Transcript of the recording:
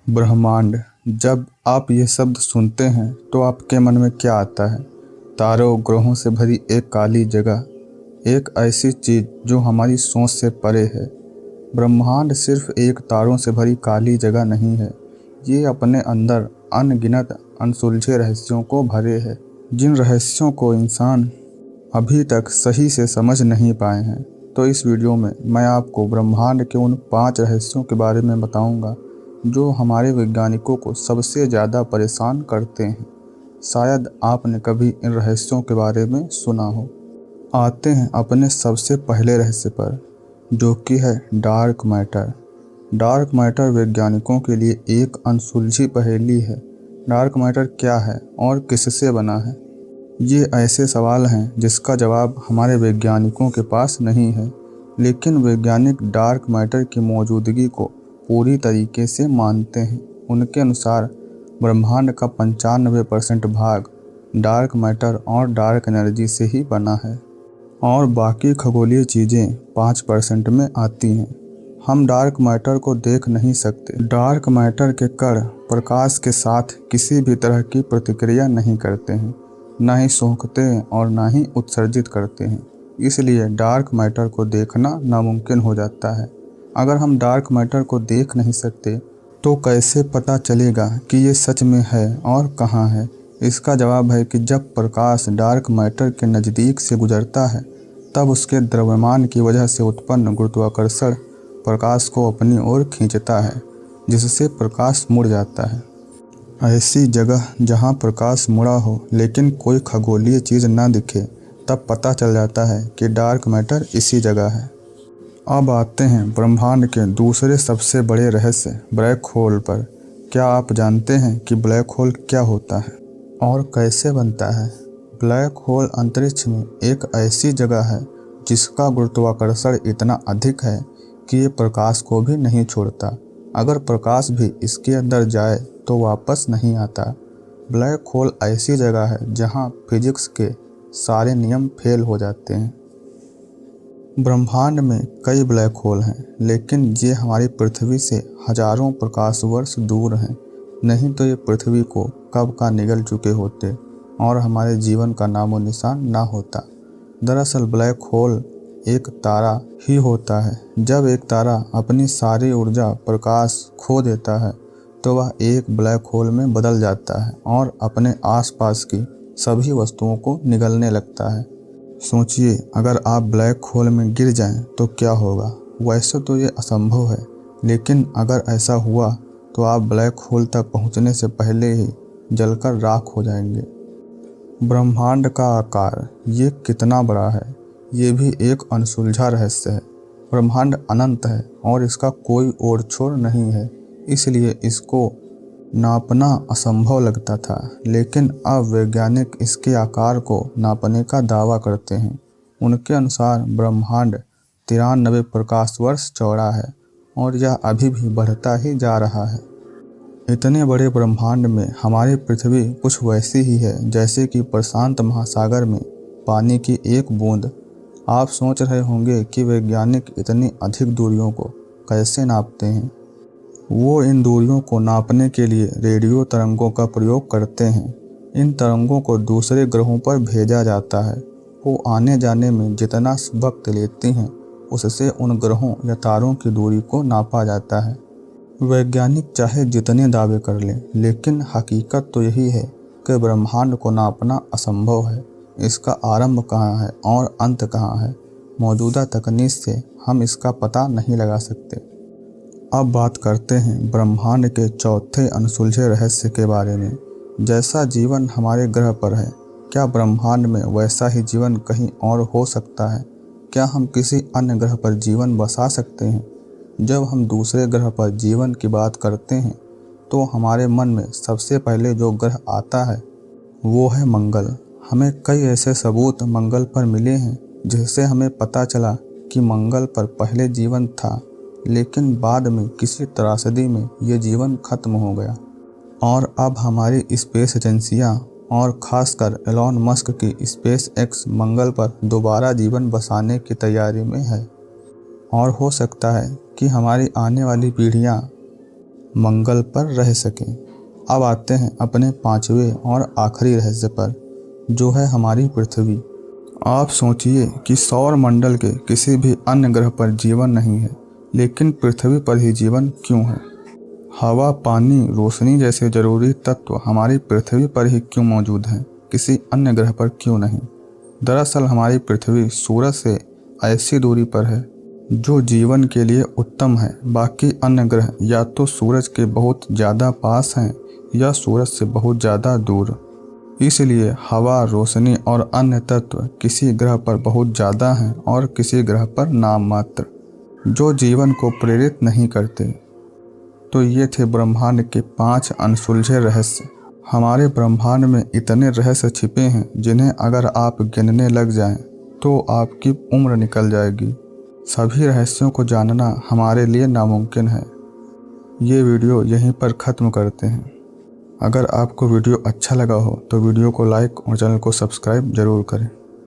ब्रह्मांड। जब आप ये शब्द सुनते हैं तो आपके मन में क्या आता है? तारों ग्रहों से भरी एक काली जगह, एक ऐसी चीज़ जो हमारी सोच से परे है। ब्रह्मांड सिर्फ एक तारों से भरी काली जगह नहीं है, ये अपने अंदर अनगिनत अनसुलझे रहस्यों को भरे है, जिन रहस्यों को इंसान अभी तक सही से समझ नहीं पाए हैं। तो इस वीडियो में मैं आपको ब्रह्मांड के उन 5 रहस्यों के बारे में बताऊंगा जो हमारे वैज्ञानिकों को सबसे ज़्यादा परेशान करते हैं। शायद आपने कभी इन रहस्यों के बारे में सुना हो। आते हैं अपने सबसे पहले रहस्य पर, जो कि है डार्क मैटर। डार्क मैटर वैज्ञानिकों के लिए एक अनसुलझी पहेली है। डार्क मैटर क्या है और किससे बना है? ये ऐसे सवाल हैं जिसका जवाब हमारे वैज्ञानिकों के पास नहीं है, लेकिन वैज्ञानिक डार्क मैटर की मौजूदगी को पूरी तरीके से मानते हैं। उनके अनुसार ब्रह्मांड का 95% भाग डार्क मैटर और डार्क एनर्जी से ही बना है और बाकी खगोलीय चीज़ें 5% में आती हैं। हम डार्क मैटर को देख नहीं सकते। डार्क मैटर के कण प्रकाश के साथ किसी भी तरह की प्रतिक्रिया नहीं करते हैं, ना ही सोखते हैं और ना ही उत्सर्जित करते हैं। इसलिए डार्क मैटर को देखना नामुमकिन हो जाता है। अगर हम डार्क मैटर को देख नहीं सकते तो कैसे पता चलेगा कि ये सच में है और कहाँ है? इसका जवाब है कि जब प्रकाश डार्क मैटर के नज़दीक से गुजरता है, तब उसके द्रव्यमान की वजह से उत्पन्न गुरुत्वाकर्षण प्रकाश को अपनी ओर खींचता है, जिससे प्रकाश मुड़ जाता है। ऐसी जगह जहां प्रकाश मुड़ा हो लेकिन कोई खगोलीय चीज़ ना दिखे, तब पता चल जाता है कि डार्क मैटर इसी जगह है। अब आते हैं ब्रह्मांड के दूसरे सबसे बड़े रहस्य, ब्लैक होल पर। क्या आप जानते हैं कि ब्लैक होल क्या होता है और कैसे बनता है? ब्लैक होल अंतरिक्ष में एक ऐसी जगह है जिसका गुरुत्वाकर्षण इतना अधिक है कि ये प्रकाश को भी नहीं छोड़ता। अगर प्रकाश भी इसके अंदर जाए तो वापस नहीं आता। ब्लैक होल ऐसी जगह है जहां फिजिक्स के सारे नियम फेल हो जाते हैं। ब्रह्मांड में कई ब्लैक होल हैं, लेकिन ये हमारी पृथ्वी से हजारों प्रकाश वर्ष दूर हैं। नहीं तो ये पृथ्वी को कब का निगल चुके होते और हमारे जीवन का नामो निशान ना होता। दरअसल ब्लैक होल एक तारा ही होता है। जब एक तारा अपनी सारी ऊर्जा प्रकाश खो देता है तो वह एक ब्लैक होल में बदल जाता है और अपने आसपास की सभी वस्तुओं को निगलने लगता है। सोचिए, अगर आप ब्लैक होल में गिर जाएं तो क्या होगा? वैसे तो ये असंभव है, लेकिन अगर ऐसा हुआ तो आप ब्लैक होल तक पहुंचने से पहले ही जलकर राख हो जाएंगे। ब्रह्मांड का आकार ये कितना बड़ा है, ये भी एक अनसुलझा रहस्य है। ब्रह्मांड अनंत है और इसका कोई ओर छोर नहीं है, इसलिए इसको नापना असंभव लगता था। लेकिन अब वैज्ञानिक इसके आकार को नापने का दावा करते हैं। उनके अनुसार ब्रह्मांड 93 प्रकाश वर्ष चौड़ा है और यह अभी भी बढ़ता ही जा रहा है। इतने बड़े ब्रह्मांड में हमारी पृथ्वी कुछ वैसी ही है जैसे कि प्रशांत महासागर में पानी की एक बूंद। आप सोच रहे होंगे कि वैज्ञानिक इतनी अधिक दूरियों को कैसे नापते हैं। वो इन दूरियों को नापने के लिए रेडियो तरंगों का प्रयोग करते हैं। इन तरंगों को दूसरे ग्रहों पर भेजा जाता है। वो आने जाने में जितना वक्त लेती हैं, उससे उन ग्रहों या तारों की दूरी को नापा जाता है। वैज्ञानिक चाहे जितने दावे कर लें, लेकिन हकीकत तो यही है कि ब्रह्मांड को नापना असंभव है। इसका आरंभ कहाँ है और अंत कहाँ है, मौजूदा तकनीक से हम इसका पता नहीं लगा सकते। अब बात करते हैं ब्रह्मांड के चौथे अनसुलझे रहस्य के बारे में। जैसा जीवन हमारे ग्रह पर है, क्या ब्रह्मांड में वैसा ही जीवन कहीं और हो सकता है? क्या हम किसी अन्य ग्रह पर जीवन बसा सकते हैं? जब हम दूसरे ग्रह पर जीवन की बात करते हैं तो हमारे मन में सबसे पहले जो ग्रह आता है वो है मंगल। हमें कई ऐसे सबूत मंगल पर मिले हैं जिससे हमें पता चला कि मंगल पर पहले जीवन था, लेकिन बाद में किसी त्रासदी में ये जीवन खत्म हो गया और अब हमारी स्पेस एजेंसियां और खासकर एलॉन मस्क की स्पेस एक्स मंगल पर दोबारा जीवन बसाने की तैयारी में है। और हो सकता है कि हमारी आने वाली पीढ़ियां मंगल पर रह सकें। अब आते हैं अपने पांचवें और आखिरी रहस्य पर, जो है हमारी पृथ्वी। आप सोचिए कि सौर मंडल के किसी भी अन्य ग्रह पर जीवन नहीं है, लेकिन पृथ्वी पर ही जीवन क्यों है? हवा, पानी, रोशनी जैसे जरूरी तत्व हमारी पृथ्वी पर ही क्यों मौजूद हैं, किसी अन्य ग्रह पर क्यों नहीं? दरअसल हमारी पृथ्वी सूरज से ऐसी दूरी पर है जो जीवन के लिए उत्तम है। बाकी अन्य ग्रह या तो सूरज के बहुत ज़्यादा पास हैं या सूरज से बहुत ज़्यादा दूर। इसलिए हवा, रोशनी और अन्य तत्व किसी ग्रह पर बहुत ज़्यादा हैं और किसी ग्रह पर नाम मात्र, जो जीवन को प्रेरित नहीं करते। तो ये थे ब्रह्मांड के 5 अनसुलझे रहस्य। हमारे ब्रह्मांड में इतने रहस्य छिपे हैं जिन्हें अगर आप गिनने लग जाएं तो आपकी उम्र निकल जाएगी। सभी रहस्यों को जानना हमारे लिए नामुमकिन है। ये वीडियो यहीं पर ख़त्म करते हैं। अगर आपको वीडियो अच्छा लगा हो तो वीडियो को लाइक और चैनल को सब्सक्राइब ज़रूर करें।